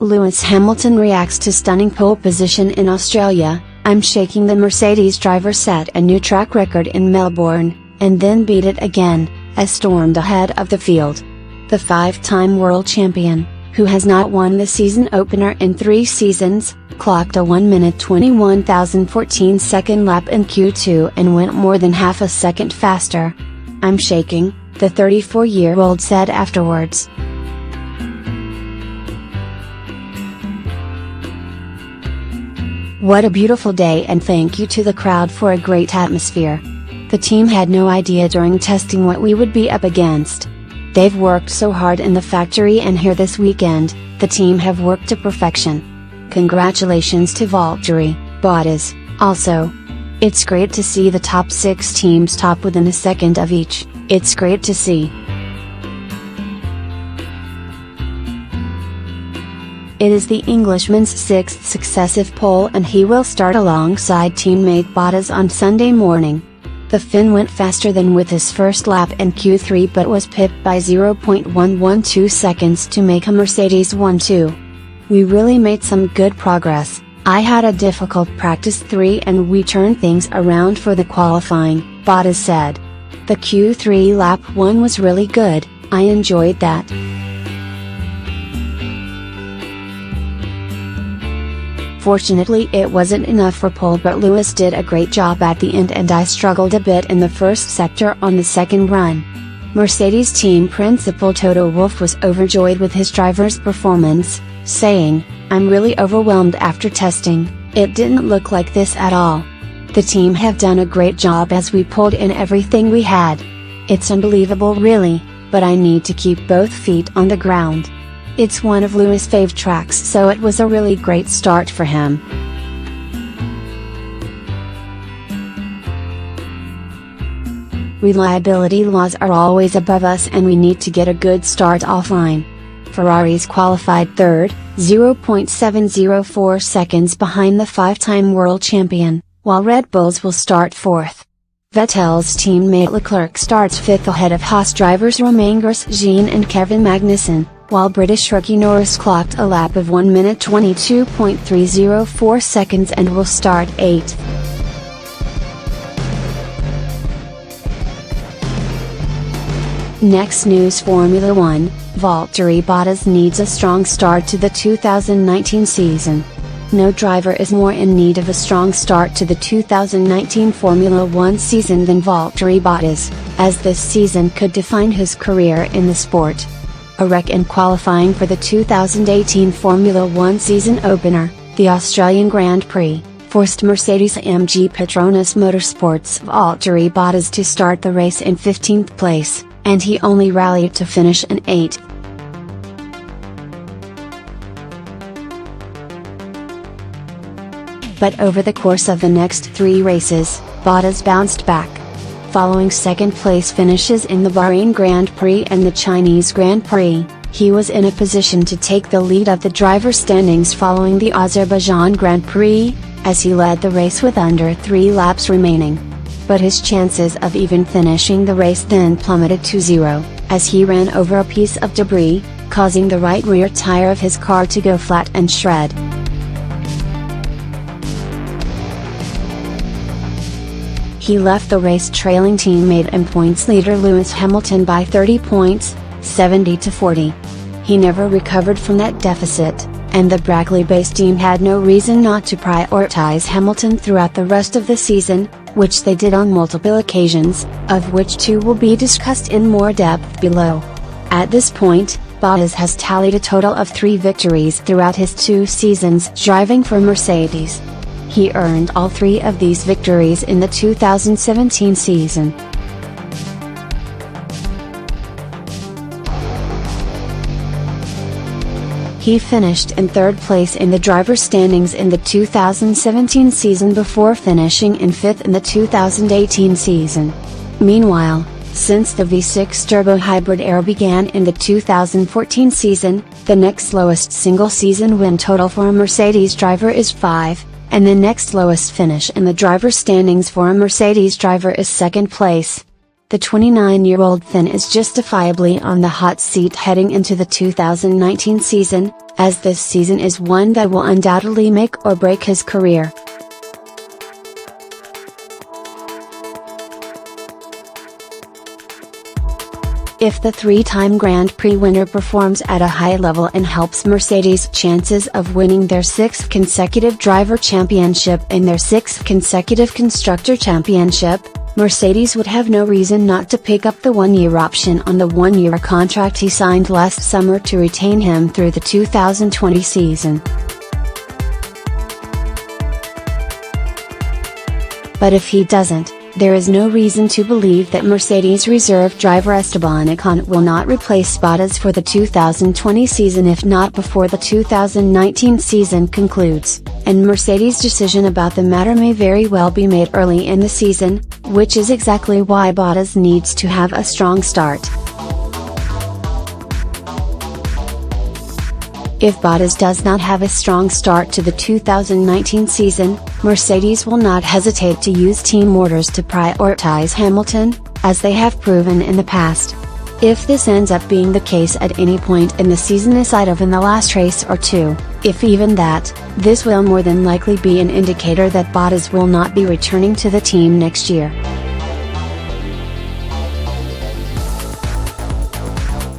Lewis Hamilton reacts to stunning pole position in Australia. "I'm shaking." The Mercedes driver set a new track record in Melbourne, and then beat it again, as stormed ahead of the field. The five-time world champion, who has not won the season opener in 3 seasons, clocked a 1-minute 21,014 second lap in Q2 and went more than half a second faster. "I'm shaking," the 34-year-old said afterwards. "What a beautiful day, and thank you to the crowd for a great atmosphere. The team had no idea during testing what we would be up against. They've worked so hard in the factory and here this weekend, the team have worked to perfection. Congratulations to Valtteri Bottas, also. It's great to see the top 6 teams top within a second of each. It's great to see." It is the Englishman's 6th successive pole, and he will start alongside teammate Bottas on Sunday morning. The Finn went faster than with his first lap in Q3 but was pipped by 0.112 seconds to make a Mercedes 1-2. "We really made some good progress. I had a difficult practice 3 and we turned things around for the qualifying," Bottas said. "The Q3 lap 1 was really good, I enjoyed that. Fortunately it wasn't enough for pole, but Lewis did a great job at the end and I struggled a bit in the first sector on the second run." Mercedes team principal Toto Wolff was overjoyed with his driver's performance, saying, "I'm really overwhelmed after testing. It didn't look like this at all. The team have done a great job as we pulled in everything we had. It's unbelievable really, but I need to keep both feet on the ground. It's one of Lewis' fave tracks, so it was a really great start for him." "Reliability laws are always above us and we need to get a good start offline." Ferrari's qualified third, 0.704 seconds behind the 5-time world champion, while Red Bulls will start 4th. Vettel's teammate Leclerc starts 5th ahead of Haas drivers Romain Grosjean and Kevin Magnussen, while British rookie Norris clocked a lap of 1-minute 22.304 seconds and will start 8th. Next news: Formula 1, Valtteri Bottas needs a strong start to the 2019 season. No driver is more in need of a strong start to the 2019 Formula 1 season than Valtteri Bottas, as this season could define his career in the sport. A wreck in qualifying for the 2018 Formula 1 season opener, the Australian Grand Prix, forced Mercedes-AMG Petronas Motorsports' Valtteri Bottas to start the race in 15th place, and he only rallied to finish in 8th. But over the course of the next 3 races, Bottas bounced back. Following second-place finishes in the Bahrain Grand Prix and the Chinese Grand Prix, he was in a position to take the lead of the driver standings following the Azerbaijan Grand Prix, as he led the race with under 3 laps remaining. But his chances of even finishing the race then plummeted to 0, as he ran over a piece of debris, causing the right rear tire of his car to go flat and shred. He left the race trailing teammate and points leader Lewis Hamilton by 30 points, 70-40. He never recovered from that deficit, and the Brackley-based team had no reason not to prioritize Hamilton throughout the rest of the season, which they did on multiple occasions, of which 2 will be discussed in more depth below. At this point, Bottas has tallied a total of 3 victories throughout his 2 seasons driving for Mercedes. He earned all 3 of these victories in the 2017 season. He finished in 3rd place in the driver's standings in the 2017 season before finishing in 5th in the 2018 season. Meanwhile, since the V6 turbo hybrid era began in the 2014 season, the next lowest single season win total for a Mercedes driver is 5. And the next lowest finish in the driver standings for a Mercedes driver is 2nd place. the 29-year-old Finn is justifiably on the hot seat heading into the 2019 season, as this season is one that will undoubtedly make or break his career. If the three-time Grand Prix winner performs at a high level and helps Mercedes' chances of winning their sixth consecutive driver championship and their sixth consecutive constructor championship, Mercedes would have no reason not to pick up the one-year option on the one-year contract he signed last summer to retain him through the 2020 season. But if he doesn't, there is no reason to believe that Mercedes reserve driver Esteban Ocon will not replace Bottas for the 2020 season if not before the 2019 season concludes, and Mercedes' decision about the matter may very well be made early in the season, which is exactly why Bottas needs to have a strong start. If Bottas does not have a strong start to the 2019 season, Mercedes will not hesitate to use team orders to prioritize Hamilton, as they have proven in the past. If this ends up being the case at any point in the season aside of in the last race or two, if even that, this will more than likely be an indicator that Bottas will not be returning to the team next year.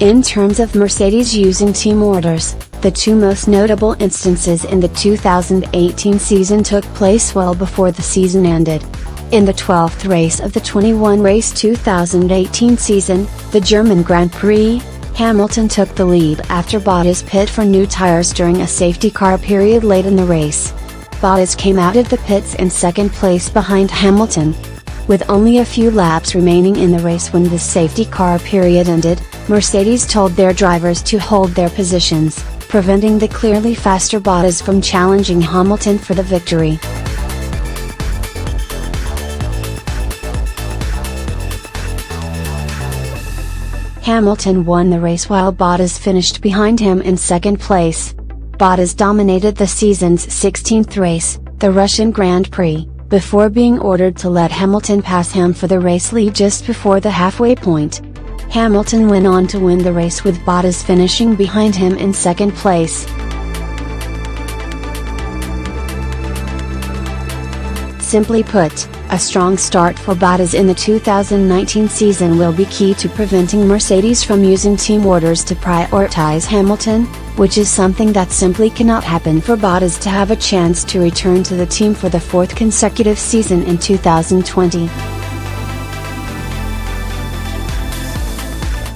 In terms of Mercedes using team orders, the two most notable instances in the 2018 season took place well before the season ended. In the 12th race of the 21-race 2018 season, the German Grand Prix, Hamilton took the lead after Bottas pit for new tires during a safety car period late in the race. Bottas came out of the pits in second place behind Hamilton. With only a few laps remaining in the race when the safety car period ended, Mercedes told their drivers to hold their positions, preventing the clearly faster Bottas from challenging Hamilton for the victory. Hamilton won the race while Bottas finished behind him in second place. Bottas dominated the season's 16th race, the Russian Grand Prix, before being ordered to let Hamilton pass him for the race lead just before the halfway point. Hamilton went on to win the race with Bottas finishing behind him in second place. Simply put, a strong start for Bottas in the 2019 season will be key to preventing Mercedes from using team orders to prioritize Hamilton, which is something that simply cannot happen for Bottas to have a chance to return to the team for the fourth consecutive season in 2020.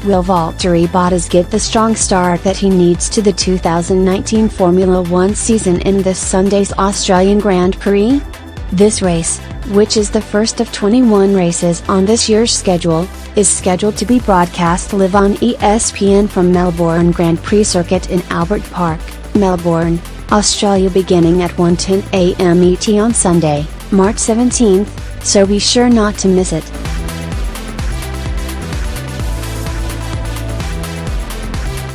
Will Valtteri Bottas get the strong start that he needs to the 2019 Formula One season in this Sunday's Australian Grand Prix? This race, which is the first of 21 races on this year's schedule, is scheduled to be broadcast live on ESPN from Melbourne Grand Prix circuit in Albert Park, Melbourne, Australia beginning at 1:10 a.m. ET on Sunday, March 17, so be sure not to miss it.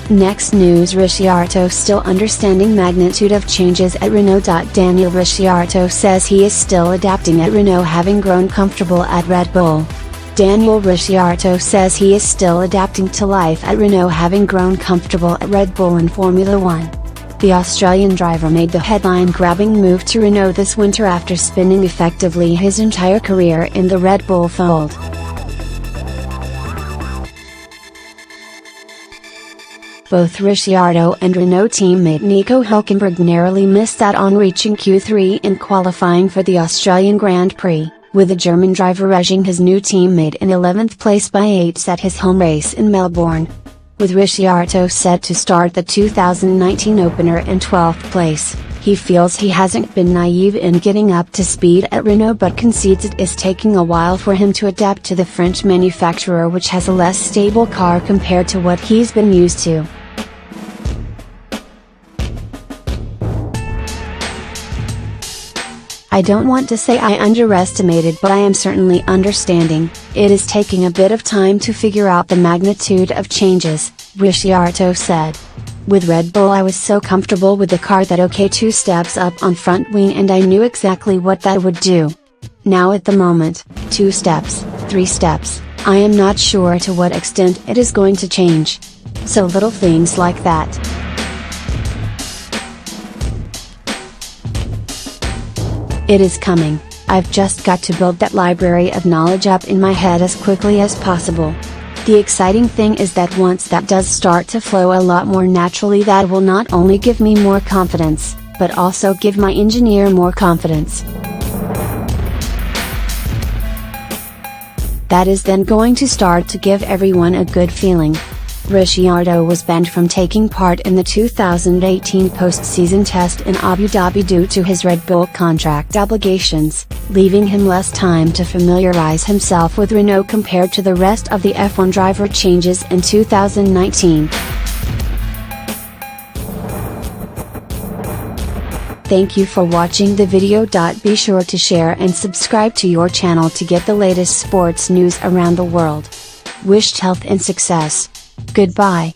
Next news: Ricciardo still understanding magnitude of changes at Renault. Daniel Ricciardo says he is still adapting at Renault, having grown comfortable at Red Bull. Daniel Ricciardo says he is still adapting to life at Renault, having grown comfortable at Red Bull in Formula One. The Australian driver made the headline-grabbing move to Renault this winter after spending effectively his entire career in the Red Bull fold. Both Ricciardo and Renault teammate Nico Hülkenberg narrowly missed out on reaching Q3 in qualifying for the Australian Grand Prix, with the German driver edging his new teammate in 11th place by 8 at his home race in Melbourne. With Ricciardo set to start the 2019 opener in 12th place, he feels he hasn't been naive in getting up to speed at Renault, but concedes it is taking a while for him to adapt to the French manufacturer, which has a less stable car compared to what he's been used to. I don't want to say I underestimated, but I am certainly understanding. It is taking a bit of time to figure out the magnitude of changes, Ricciardo said. With Red Bull I was so comfortable with the car that okay, 2 steps up on front wing and I knew exactly what that would do. Now at the moment, 2 steps, 3 steps, I am not sure to what extent it is going to change. So little things like that. It is coming. I've just got to build that library of knowledge up in my head as quickly as possible. The exciting thing is that once that does start to flow a lot more naturally, that will not only give me more confidence, but also give my engineer more confidence. That is then going to start to give everyone a good feeling. Ricciardo was banned from taking part in the 2018 post-season test in Abu Dhabi due to his Red Bull contract obligations, leaving him less time to familiarize himself with Renault compared to the rest of the F1 driver changes in 2019. Thank you for watching the video. Be sure to share and subscribe to your channel to get the latest sports news around the world. Wished health and success. Goodbye.